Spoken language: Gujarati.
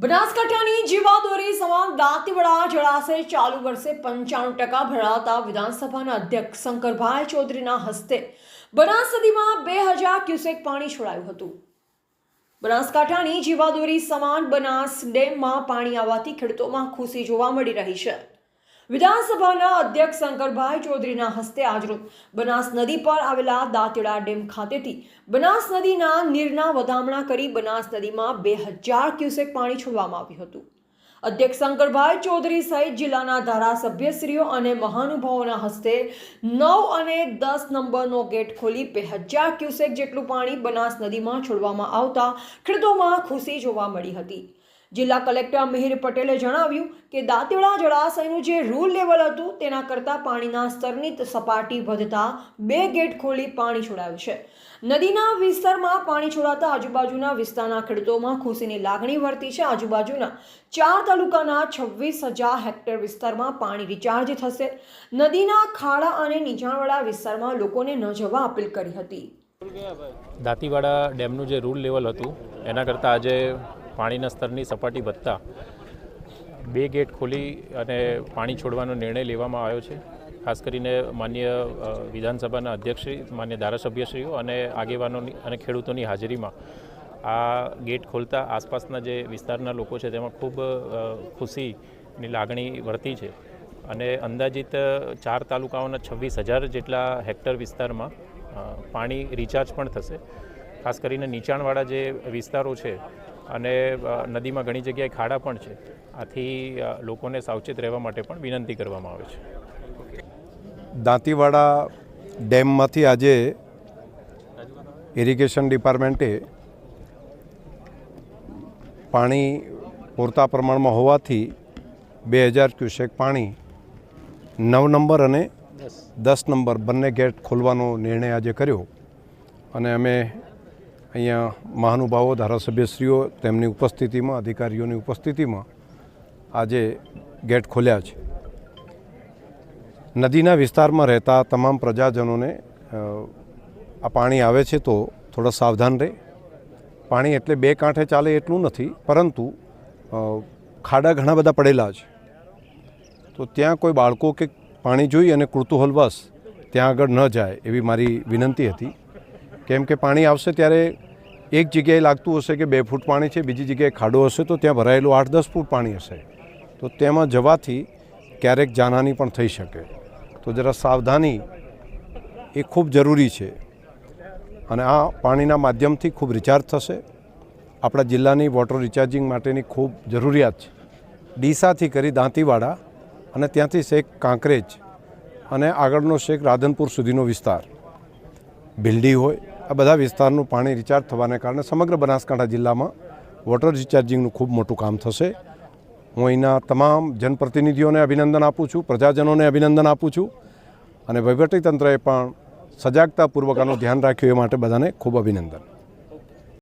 બનાસકાંઠાની જીવાદોરી સમાન દાંતીવાડા જળાશય ચાલુ વર્ષે 95% ભરાતા વિધાનસભાના અધ્યક્ષ શંકરભાઈ ચૌધરીના હસ્તે બનાસ નદીમાં 2000 ક્યુસેક પાણી છોડાયું હતું। બનાસકાંઠાની જીવાદોરી સમાન બનાસ ડેમમાં પાણી આવવાથી ખેડૂતોમાં ખુશી જોવા મળી રહી છે। વિધાનસભાના અધ્યક્ષ શંકરભાઈ ચૌધરીના હસ્તે આજરોજ બનાસ નદી પર આવેલા દાંતીવાડા ડેમ ખાતેથી બનાસ નદીના નીરના વધામણા કરી બનાસ નદીમાં 2000 ક્યુસેક પાણી છોડવામાં આવ્યું હતું। અધ્યક્ષ શંકરભાઈ ચૌધરી સહિત જિલ્લાના ધારાસભ્યશ્રીઓ અને મહાનુભાવોના હસ્તે 9 અને 10 નંબરનો ગેટ ખોલી 2000 ક્યુસેક જેટલું પાણી બનાસ નદીમાં છોડવામાં આવતા ખેડૂતોમાં ખુશી જોવા મળી હતી। જિલ્લા કલેક્ટર મિહિર પટેલે જણાવ્યું કે દાંતીવાડા જળાશયનું જે રૂલ લેવલ હતું તેના કરતાં પાણીના સ્તરની સપાટી વધતા 2 ગેટ ખોલી પાણી છોડાયું છે। નદીના વિસ્તારમાં પાણી છોડાતા આજુબાજુના વિસ્તારના ખેડૂતોમાં ખુશીની લાગણી વર્તી છે। આજુબાજુના 4 તાલુકાના 26,000 હેક્ટર વિસ્તારમાં પાણી રિચાર્જ થશે। નદીના ખાડા અને નીચાણવાળા વિસ્તારમાં લોકોને ન જવા અપીલ કરી હતી। દાંતીવાડા ડેમનું જે રૂલ લેવલ હતું એના કરતાં આજે પાણીના સ્તરની સપાટી વધતા 2 ગેટ ખોલી અને પાણી છોડવાનો નિર્ણય લેવામાં આવ્યો છે। ખાસ કરીને માન્ય વિધાનસભાના અધ્યક્ષશ્રી, માન્ય ધારાસભ્યશ્રીઓ અને આગેવાનોની અને ખેડૂતોની હાજરીમાં આ ગેટ ખોલતા આસપાસના જે વિસ્તારના લોકો છે તેમાં ખૂબ ખુશીની લાગણી વર્તી છે અને અંદાજિત 4 તાલુકાઓના 26,000 જેટલા હેક્ટર વિસ્તારમાં પાણી રિચાર્જ પણ થશે। ખાસ કરીને નીચાણવાળા જે વિસ્તારો છે અને નદીમાં ઘણી જગ્યાએ ખાડા પણ છે, આથી લોકોને સાવચેત રહેવા માટે પણ વિનંતી કરવામાં આવે છે। દાંતીવાડા ડેમમાંથી આજે ઇરિગેશન ડિપાર્ટમેન્ટે પાણી પૂરતા પ્રમાણમાં હોવાથી 2000 ક્યુસેક પાણી 9 નંબર અને 10 નંબર બંને ગેટ ખોલવાનો નિર્ણય આજે કર્યો અને અમે અહીંયા મહાનુભાવો, ધારાસભ્યશ્રીઓ તેમની ઉપસ્થિતિમાં, અધિકારીઓની ઉપસ્થિતિમાં આજે ગેટ ખોલ્યા છે। નદીના વિસ્તારમાં રહેતા તમામ પ્રજાજનોને આ પાણી આવે છે તો થોડા સાવધાન રહે। પાણી એટલે 2 કાંઠે ચાલે એટલું નથી, પરંતુ ખાડા ઘણા બધા પડેલા છે, તો ત્યાં કોઈ બાળકો કે પાણી જોઈ અને કૃતુહલવશ ત્યાં આગળ ન જાય એવી મારી વિનંતી હતી। કેમ કે પાણી આવશે ત્યારે એક જગ્યાએ લાગતું હશે કે 2 ફૂટ પાણી છે, બીજી જગ્યાએ ખાડો હશે તો ત્યાં ભરાયેલું 8-10 ફૂટ પાણી હશે, તો તેમાં જવાથી ક્યારેક જાનહાનિ પણ થઈ શકે। તો જરા સાવધાની એ ખૂબ જરૂરી છે અને આ પાણીના માધ્યમથી ખૂબ રિચાર્જ થશે। આપણા જિલ્લાની વોટર રિચાર્જિંગ માટેની ખૂબ જરૂરિયાત છે। ડીસાથી કરી દાંતીવાડા અને ત્યાંથી છેક કાંકરેજ અને આગળનો છેક રાધનપુર સુધીનો વિસ્તાર, ભીલડી હોય, આ બધા વિસ્તારનું પાણી રિચાર્જ થવાને કારણે સમગ્ર બનાસકાંઠા જિલ્લામાં વોટર રિચાર્જિંગનું ખૂબ મોટું કામ થશે। હું અહીંના તમામ જનપ્રતિનિધિઓને અભિનંદન આપું છું, પ્રજાજનોને અભિનંદન આપું છું અને વહીવટીતંત્રએ પણ સજાગતાપૂર્વક આનું ધ્યાન રાખ્યું એ માટે બધાને ખૂબ અભિનંદન।